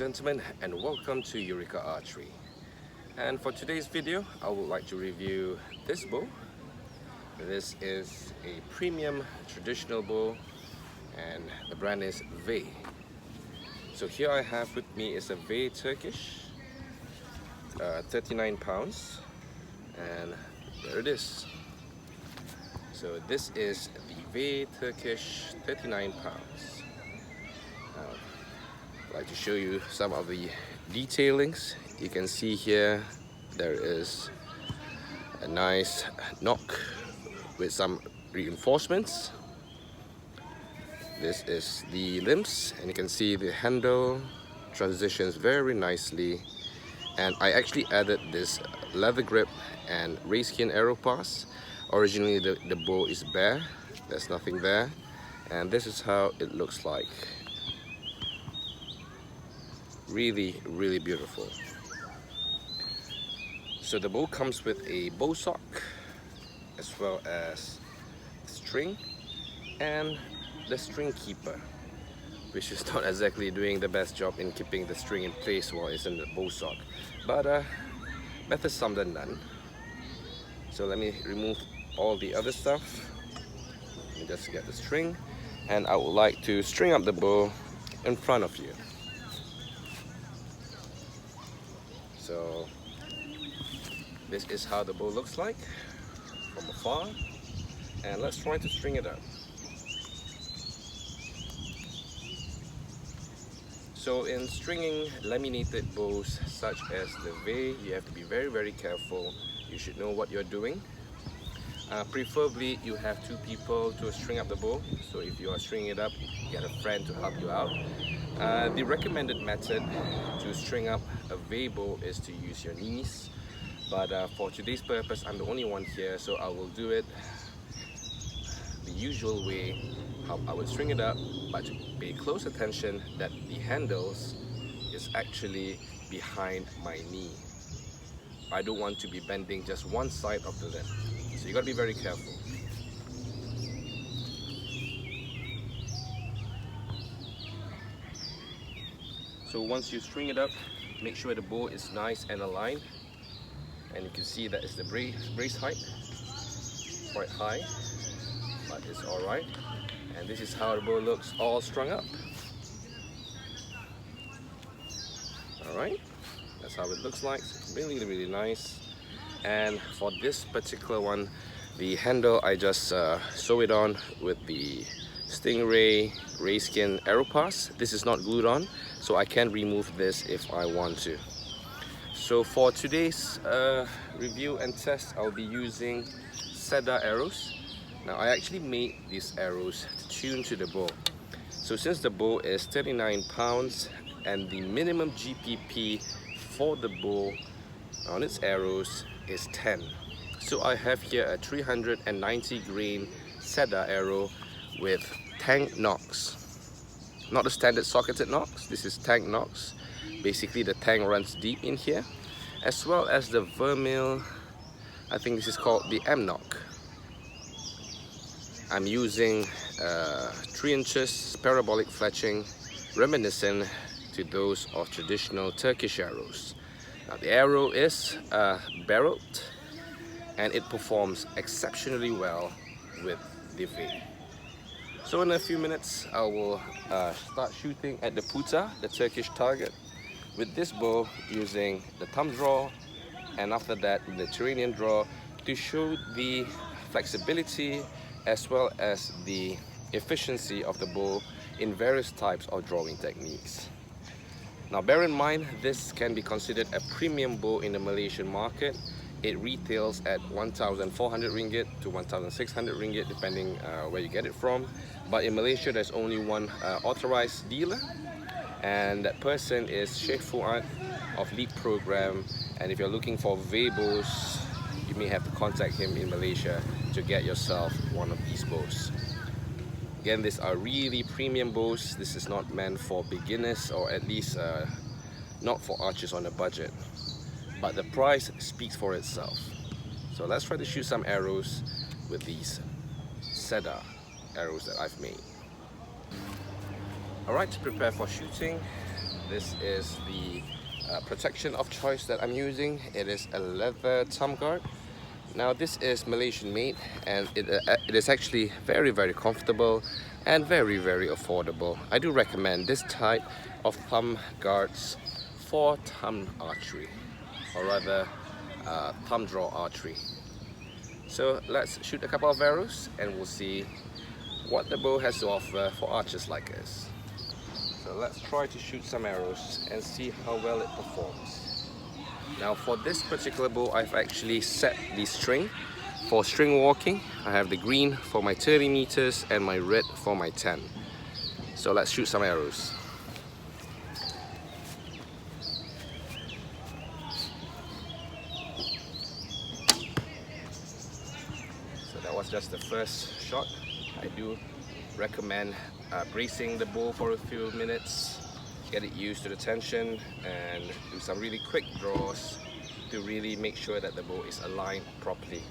gentlemen, and welcome to Eureka Archery. And for today's video, I would like to review this bow. This is a premium traditional bow, and the brand is VEGH. So here I have with me is a VEGH Turkish, 39 pounds, and there it is. So this is the VEGH Turkish 39 pounds. I'd like to show you some of the detailings. You can see here there is a nice knock with some reinforcements. This is the limbs, and you can see the handle transitions very nicely. And I actually added this leather grip and rayskin arrow pass. Originally the bow is bare, there's nothing there, and this is how it looks like. Really, really beautiful. So the bow comes with a bow sock as well as string and the string keeper, which is not exactly doing the best job in keeping the string in place while it's in the bow sock, but better some than none. So let me remove all the other stuff. Let me just get the string, and I would like to string up the bow in front of you. So this is how the bow looks like from afar, and let's try to string it up. So in stringing laminated bows such as the VEGH, you have to be very, very careful. You should know what you're doing. Preferably you have two people to string up the bow. So if you are stringing it up, get a friend to help you out. The recommended method to string up a VEGH bow is to use your knees, but for today's purpose I'm the only one here, so I will do it the usual way how I would string it up, but to pay close attention that the handles is actually behind my knee. I don't want to be bending just one side of the limb, so you got to be very careful. So once you string it up, make sure the bow is nice and aligned, and you can see that it's the brace height, quite high, but it's alright. And this is how the bow looks all strung up. Alright, that's how it looks like. It's really, really nice. And for this particular one, the handle I just sew it on with the Stingray rayskin arrow pass. This is not glued on, so I can remove this if I want to. So for today's review and test, I'll be using Cedar arrows. Now I actually made these arrows to tune to the bow. So since the bow is 39 pounds and the minimum GPP for the bow on its arrows is 10. So I have here a 390 grain Cedar arrow with tank nocks. Not the standard socketed nocks, this is tank nocks. Basically the tang runs deep in here, as well as the vermeil, I think this is called the M nock. I'm using 3 inches parabolic fletching, reminiscent to those of traditional Turkish arrows. Now the arrow is barreled, and it performs exceptionally well with the VEGH. So in a few minutes I will start shooting at the puta, the Turkish target, with this bow using the thumb draw, and after that the Mediterranean draw, to show the flexibility as well as the efficiency of the bow in various types of drawing techniques. Now bear in mind, this can be considered a premium bow in the Malaysian market. It retails at 1,400 ringgit to 1,600 ringgit depending where you get it from. But in Malaysia there's only one authorized dealer, and that person is Sheikh Fuad of Lead Program. And if you're looking for VEGH bows, you may have to contact him in Malaysia to get yourself one of these bows. Again, these are really premium bows. This is not meant for beginners, or at least not for archers on a budget. But the price speaks for itself. So let's try to shoot some arrows with these Cedar arrows that I've made. Alright, to prepare for shooting, This is the protection of choice that I'm using. It is a leather thumb guard. Now this is Malaysian made, and it is actually very comfortable and very affordable. I do recommend this type of thumb guards for thumb archery, or rather thumb draw archery. So let's shoot a couple of arrows and we'll see what the bow has to offer for archers like us. So let's try to shoot some arrows and see how well it performs. Now for this particular bow, I've actually set the string for string walking. I have the green for my 30 meters and my red for my 10. So let's shoot some arrows. So that was just the first shot. I do recommend bracing the bow for a few minutes, get it used to the tension, and do some really quick draws to really make sure that the bow is aligned properly.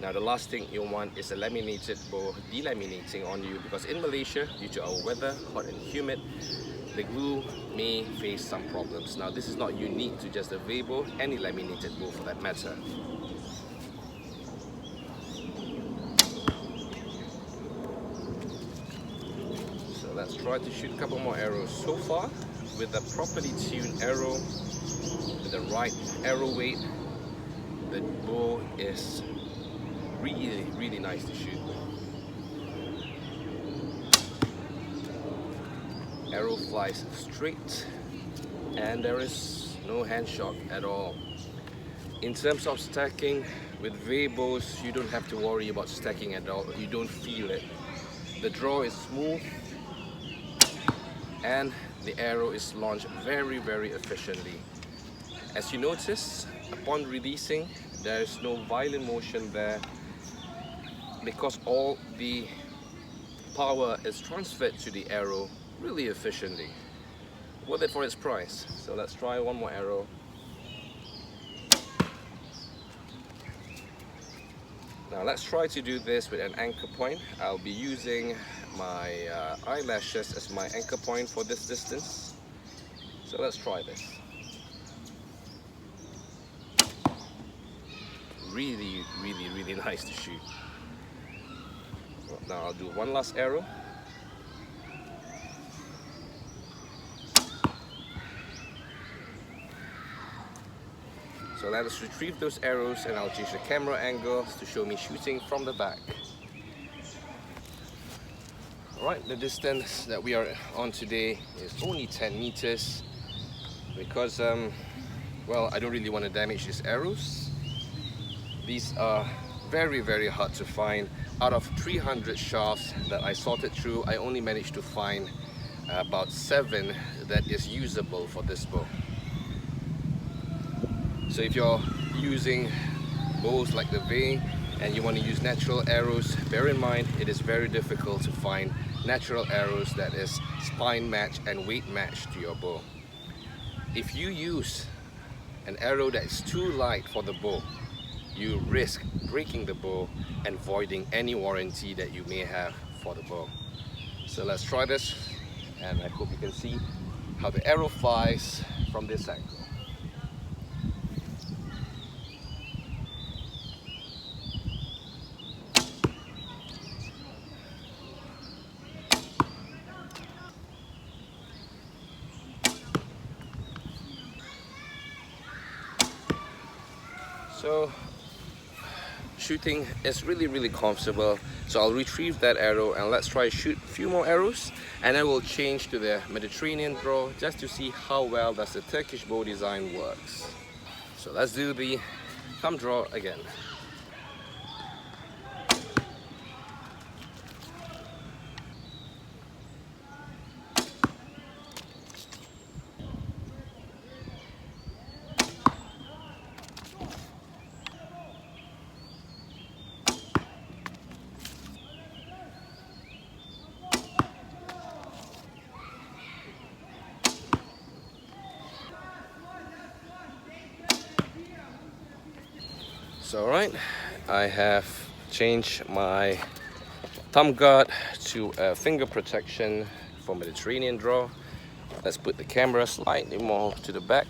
Now the last thing you want is a laminated bow delaminating on you, because in Malaysia, due to our weather, hot and humid, the glue may face some problems. Now this is not unique to just the VEGH bow, any laminated bow for that matter. Let's try to shoot a couple more arrows. So far, with a properly tuned arrow, with the right arrow weight, the bow is really nice to shoot. Arrow flies straight and there is no hand shock at all. In terms of stacking, with VEGH bows, you don't have to worry about stacking at all. You don't feel it. The draw is smooth, and the arrow is launched very efficiently. As you notice, upon releasing, there is no violent motion there, because all the power is transferred to the arrow really efficiently. Worth it for its price. So let's try one more arrow. Now let's try to do this with an anchor point. I'll be using my eyelashes as my anchor point for this distance. So let's try this. Really nice to shoot. Now I'll do one last arrow. So let us retrieve those arrows, and I'll change the camera angles to show me shooting from the back. Alright, the distance that we are on today is only 10 meters because, well, I don't really want to damage these arrows. These are very hard to find. Out of 300 shafts that I sorted through, I only managed to find about 7 that is usable for this bow. So if you're using bows like the VEGH and you want to use natural arrows, bear in mind it is very difficult to find natural arrows that is spine match and weight match to your bow. If you use an arrow that is too light for the bow, you risk breaking the bow and voiding any warranty that you may have for the bow. So let's try this, and I hope you can see how the arrow flies from this angle. So shooting is really comfortable. So I'll retrieve that arrow and let's try shoot a few more arrows, and then we'll change to the Mediterranean draw just to see how well does the Turkish bow design works. So let's do the thumb draw again. So alright, I have changed my thumb guard to a finger protection for Mediterranean draw, Let's put the camera slightly more to the back.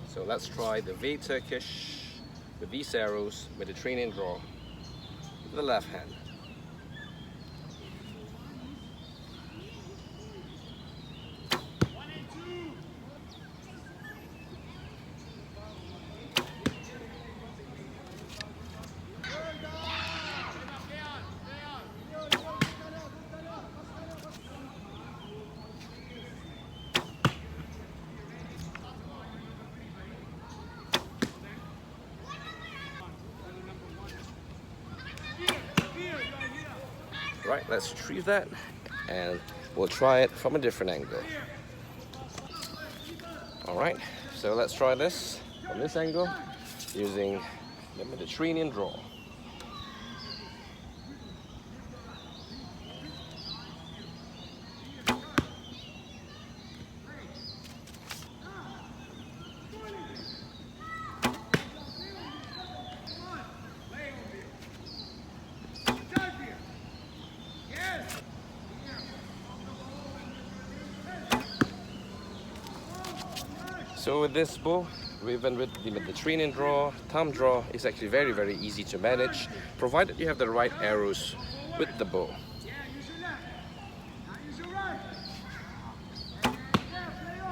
So let's try the VEGH Turkish with these arrows with the training draw with the left hand. Right, let's retrieve that and we'll try it from a different angle. Alright, so let's try this from this angle using the Mediterranean draw. So with this bow, even with the training draw, thumb draw, is actually very easy to manage, provided you have the right arrows with the bow.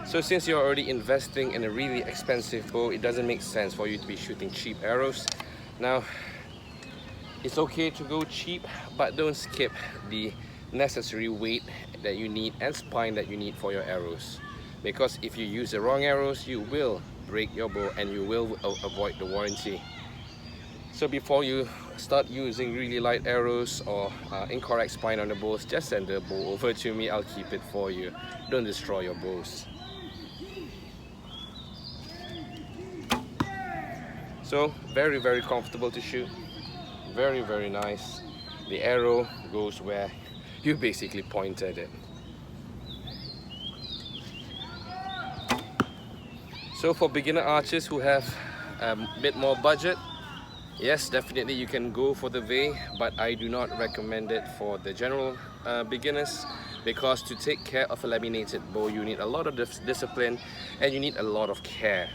So since you're already investing in a really expensive bow, it doesn't make sense for you to be shooting cheap arrows. Now, it's okay to go cheap, but don't skip the necessary weight that you need and spine that you need for your arrows. Because if you use the wrong arrows, you will break your bow and you will avoid the warranty. So before you start using really light arrows or incorrect spine on the bows, just send the bow over to me, I'll keep it for you. Don't destroy your bows. So very comfortable to shoot, very nice. The arrow goes where you basically pointed it. So for beginner archers who have a bit more budget, yes, definitely you can go for the VEGH, but I do not recommend it for the general beginners, because to take care of a laminated bow you need a lot of discipline and you need a lot of care.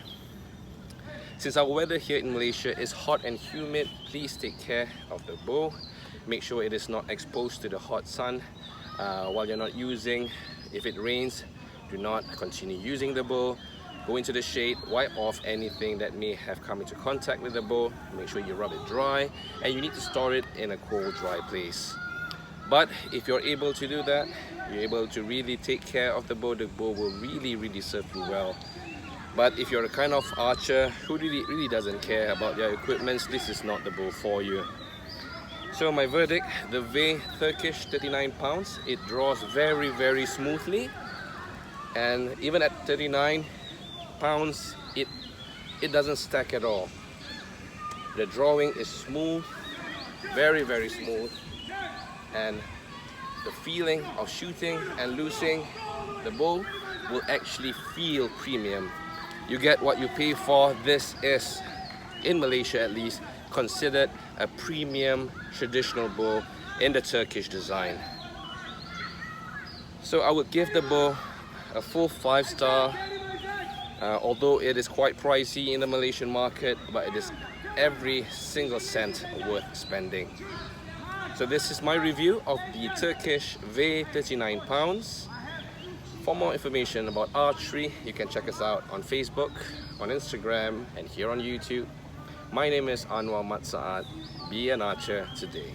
Since our weather here in Malaysia is hot and humid, please take care of the bow. Make sure it is not exposed to the hot sun while you're not using. If it rains, do not continue using the bow. Go into the shade, wipe off anything that may have come into contact with the bow. Make sure you rub it dry, and you need to store it in a cold, dry place. But if you're able to do that, you're able to really take care of the bow will really serve you well. But if you're a kind of archer who really doesn't care about their equipment, this is not the bow for you. So my verdict, the VEGH Turkish 39 pounds, it draws very smoothly, and even at 39 pounds, it doesn't stack at all. The drawing is smooth, very smooth, and the feeling of shooting and loosing the bow will actually feel premium. You get what you pay for. This is, in Malaysia at least, considered a premium traditional bow in the Turkish design. So I would give the bow a full 5-star. Although it is quite pricey in the Malaysian market, but it is every single cent worth spending. So this is my review of the Turkish VEGH 39 pounds. For more information about archery, you can check us out on Facebook, on Instagram, and here on YouTube. My name is Anwar Mat Saad. Be an archer today.